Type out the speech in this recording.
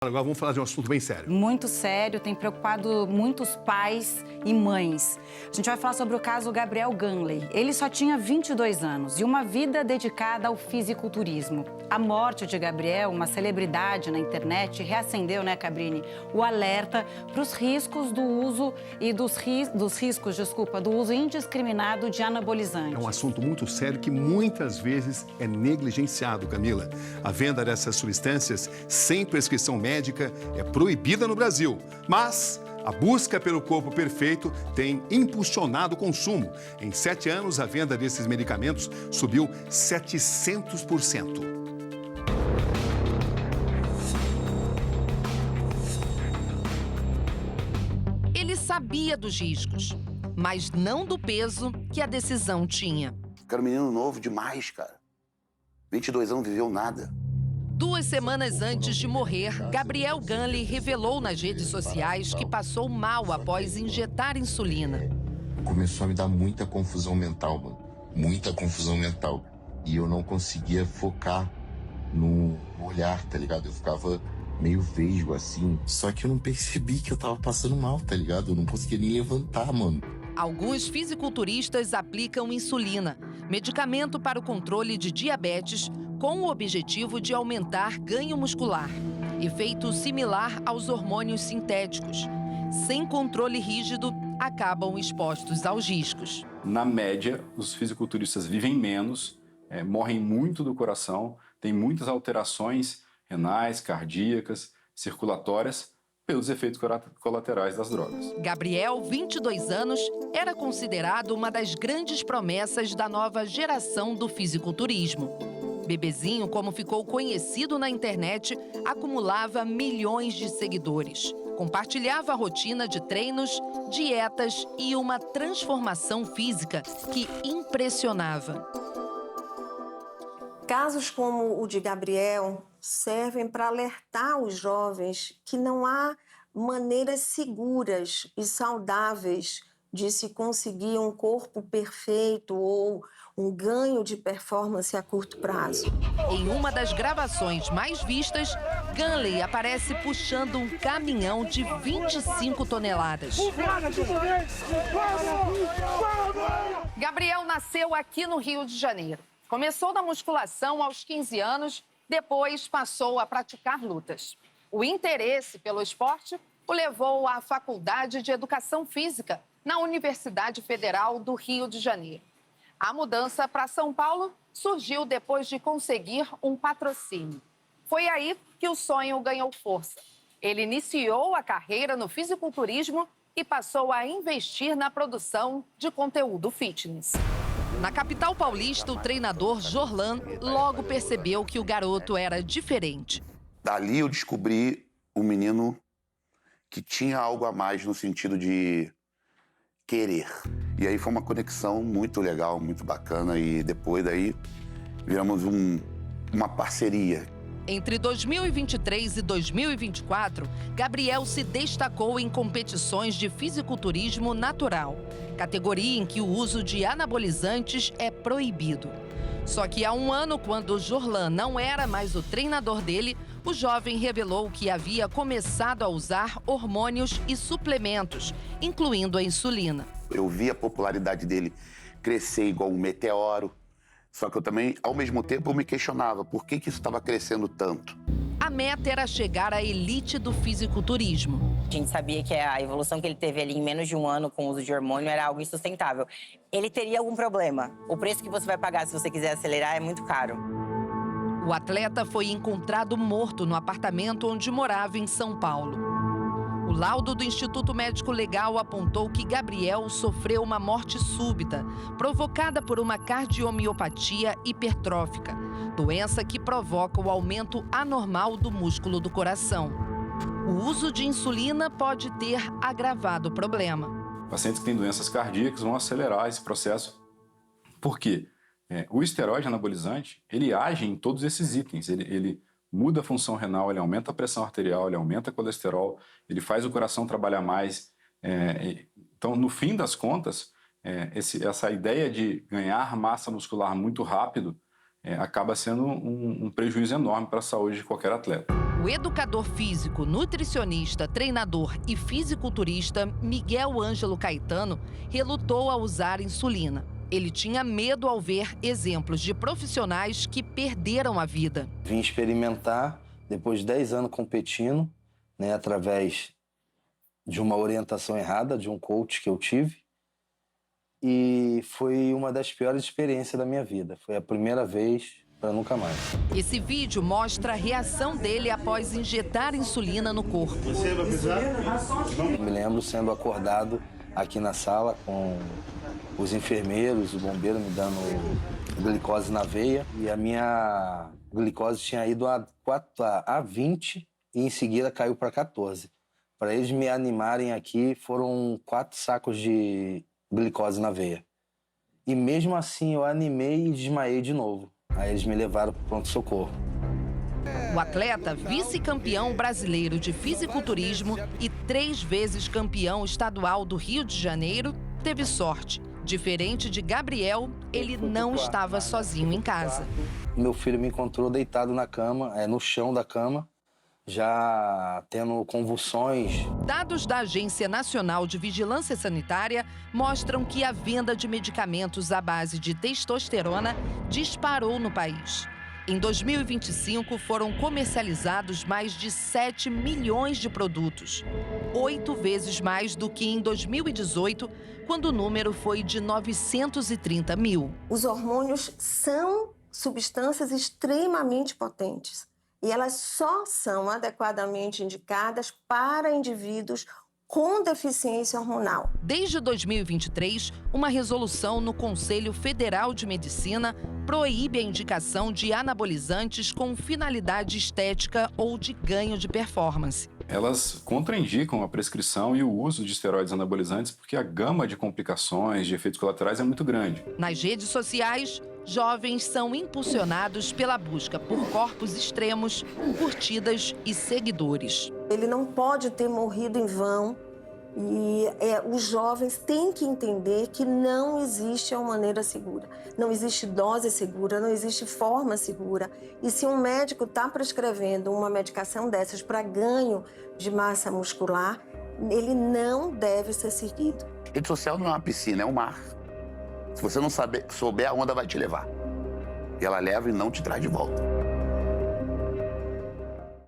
Agora vamos falar de um assunto bem sério. Muito sério, tem preocupado muitos pais e mães. A gente vai falar sobre o caso Gabriel Ganley. Ele só tinha 22 anos e uma vida dedicada ao fisiculturismo. A morte de Gabriel, uma celebridade na internet, reacendeu, né, Cabrini, o alerta para os riscos do uso e do uso indiscriminado de anabolizantes. É um assunto muito sério que muitas vezes é negligenciado, Camila. A venda dessas substâncias sem prescrição médica é proibida no Brasil, mas a busca pelo corpo perfeito tem impulsionado o consumo. Em 7 anos, a venda desses medicamentos subiu 700%. Ele sabia dos riscos, mas não do peso que a decisão tinha. Era um menino novo demais, cara. 22 anos, viveu nada. 2 semanas antes de morrer, Gabriel Ganley revelou nas redes sociais que passou mal após injetar insulina. Começou a me dar muita confusão mental, mano. Muita confusão mental. E eu não conseguia focar no olhar, tá ligado? Eu ficava meio vesgo, assim. Só que eu não percebi que eu tava passando mal, tá ligado? Eu não conseguia nem levantar, mano. Alguns fisiculturistas aplicam insulina, medicamento para o controle de diabetes, com o objetivo de aumentar ganho muscular. Efeito similar aos hormônios sintéticos. Sem controle rígido, acabam expostos aos riscos. Na média, os fisiculturistas vivem menos, morrem muito do coração, têm muitas alterações renais, cardíacas, circulatórias, pelos efeitos colaterais das drogas. Gabriel, 22 anos, era considerado uma das grandes promessas da nova geração do fisiculturismo. Bebezinho, como ficou conhecido na internet, acumulava milhões de seguidores. Compartilhava a rotina de treinos, dietas e uma transformação física que impressionava. Casos como o de Gabriel servem para alertar os jovens que não há maneiras seguras e saudáveis de se conseguir um corpo perfeito ou um ganho de performance a curto prazo. Em uma das gravações mais vistas, Ganley aparece puxando um caminhão de 25 toneladas. Gabriel nasceu aqui no Rio de Janeiro. Começou na musculação aos 15 anos, depois passou a praticar lutas. O interesse pelo esporte o levou à Faculdade de Educação Física na Universidade Federal do Rio de Janeiro. A mudança para São Paulo surgiu depois de conseguir um patrocínio. Foi aí que o sonho ganhou força. Ele iniciou a carreira no fisiculturismo e passou a investir na produção de conteúdo fitness. Na capital paulista, o treinador Jorlan logo percebeu que o garoto era diferente. Dali eu descobri um menino que tinha algo a mais no sentido de querer. E aí foi uma conexão muito legal, muito bacana. E depois daí viramos uma parceria. Entre 2023 e 2024, Gabriel se destacou em competições de fisiculturismo natural, categoria em que o uso de anabolizantes é proibido. Só que há um ano, quando Jorlan não era mais o treinador dele, o jovem revelou que havia começado a usar hormônios e suplementos, incluindo a insulina. Eu vi a popularidade dele crescer igual um meteoro. Só que eu também, ao mesmo tempo, eu me questionava por que isso estava crescendo tanto. A meta era chegar à elite do fisiculturismo. A gente sabia que a evolução que ele teve ali em menos de um ano com o uso de hormônio era algo insustentável. Ele teria algum problema. O preço que você vai pagar se você quiser acelerar é muito caro. O atleta foi encontrado morto no apartamento onde morava em São Paulo. O laudo do Instituto Médico Legal apontou que Gabriel sofreu uma morte súbita, provocada por uma cardiomiopatia hipertrófica, doença que provoca o aumento anormal do músculo do coração. O uso de insulina pode ter agravado o problema. Pacientes que têm doenças cardíacas vão acelerar esse processo. Por quê? O esteroide anabolizante, ele age em todos esses itens. Ele muda a função renal, ele aumenta a pressão arterial, ele aumenta o colesterol, ele faz o coração trabalhar mais. Então, no fim das contas, essa ideia de ganhar massa muscular muito rápido acaba sendo um prejuízo enorme para a saúde de qualquer atleta. O educador físico, nutricionista, treinador e fisiculturista Miguel Ângelo Caetano relutou a usar insulina. Ele tinha medo ao ver exemplos de profissionais que perderam a vida. Vim experimentar, depois de 10 anos competindo, né, através de uma orientação errada, de um coach que eu tive. E foi uma das piores experiências da minha vida. Foi a primeira vez para nunca mais. Esse vídeo mostra a reação dele após injetar insulina no corpo. Você vai precisar? Me lembro sendo acordado aqui na sala com os enfermeiros, o bombeiro me dando glicose na veia. E a minha glicose tinha ido a 20 e em seguida caiu para 14. Para eles me animarem aqui, foram 4 sacos de glicose na veia. E mesmo assim eu animei e desmaiei de novo. Aí eles me levaram para o pronto-socorro. O atleta, vice-campeão brasileiro de fisiculturismo e 3 vezes campeão estadual do Rio de Janeiro, teve sorte. Diferente de Gabriel, ele não estava sozinho em casa. Meu filho me encontrou deitado na cama, no chão da cama, já tendo convulsões. Dados da Agência Nacional de Vigilância Sanitária mostram que a venda de medicamentos à base de testosterona disparou no país. Em 2025, foram comercializados mais de 7 milhões de produtos, 8 vezes mais do que em 2018, quando o número foi de 930 mil. Os hormônios são substâncias extremamente potentes e elas só são adequadamente indicadas para indivíduos com deficiência hormonal. Desde 2023, uma resolução no Conselho Federal de Medicina proíbe a indicação de anabolizantes com finalidade estética ou de ganho de performance. Elas contraindicam a prescrição e o uso de esteroides anabolizantes porque a gama de complicações, de efeitos colaterais é muito grande. Nas redes sociais, jovens são impulsionados pela busca por corpos extremos, curtidas e seguidores. Ele não pode ter morrido em vão e os jovens têm que entender que não existe uma maneira segura, não existe dose segura, não existe forma segura. E se um médico está prescrevendo uma medicação dessas para ganho de massa muscular, ele não deve ser seguido. Rede social não é uma piscina, é um mar. Se você não souber, a onda vai te levar. E ela leva e não te traz de volta.